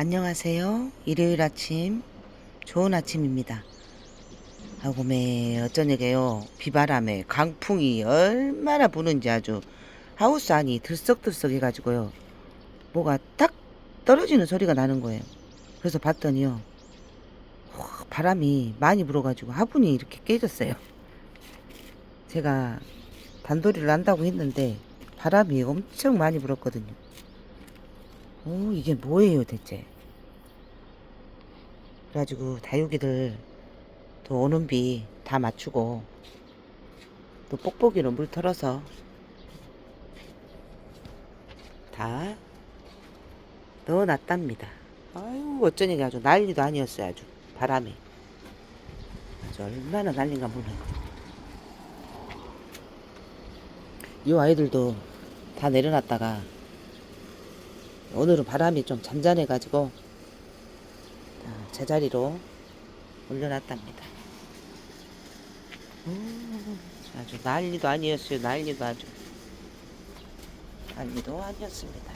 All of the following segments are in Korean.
안녕하세요. 일요일 아침 좋은 아침입니다. 아고매 어쩌냐게요. 비바람에 강풍이 얼마나 부는지 아주 하우스 안이 들썩들썩 해가지고요. 뭐가 딱 떨어지는 소리가 나는 거예요. 그래서 봤더니요. 바람이 많이 불어가지고 화분이 이렇게 깨졌어요. 제가 단도리를 한다고 했는데 바람이 엄청 많이 불었거든요. 이게 뭐예요 대체. 그래가지고 다육이들 또 오는 비 다 맞추고 또 뽁뽁이로 물 털어서 다 넣어놨답니다. 아유 어쩌니까 아주 난리도 아니었어요. 아주 바람에 아주 얼마나 난린가 몰라요. 이 아이들도 다 내려놨다가 오늘은 바람이 좀 잔잔해 가지고 제자리로 올려놨답니다. 아주 난리도 아니었어요. 난리도 아주 난리도 아니었습니다.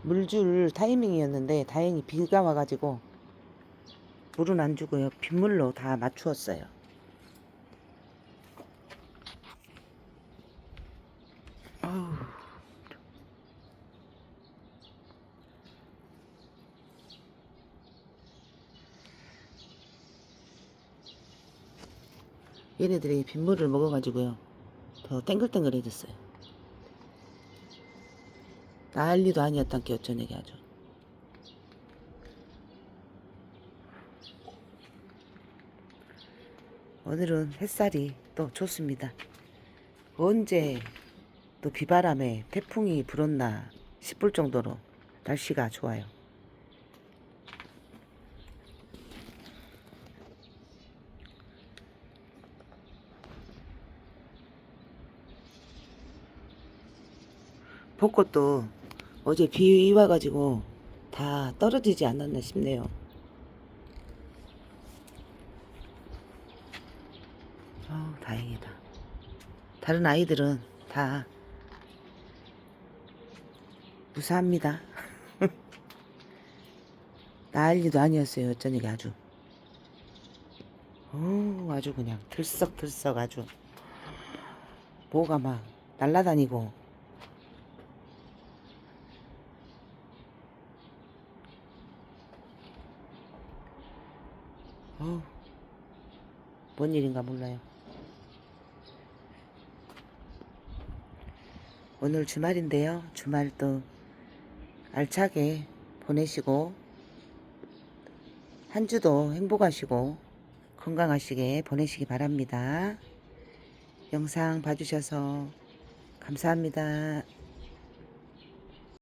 물줄 타이밍이었는데 다행히 비가 와가지고 물은 안 주고요. 빗물로 다 맞추었어요. 아우. 얘네들이 빗물을 먹어가지고요. 더 땡글땡글해졌어요. 난리도 아니었단 게 어쩌냐게 아주. 오늘은 햇살이 또 좋습니다. 언제 또 비바람에 태풍이 불었나 싶을 정도로 날씨가 좋아요. 벚꽃도 어제 비 와가지고 다 떨어지지 않았나 싶네요. 다행이다. 다른 아이들은 다 무사합니다. 난리도 아니었어요. 어쩌니까 아주. 아주 그냥 들썩들썩 아주 뭐가 막 날라다니고. 뭔 일인가 몰라요. 오늘 주말인데요. 주말도 알차게 보내시고 한 주도 행복하시고 건강하시게 보내시기 바랍니다. 영상 봐주셔서 감사합니다.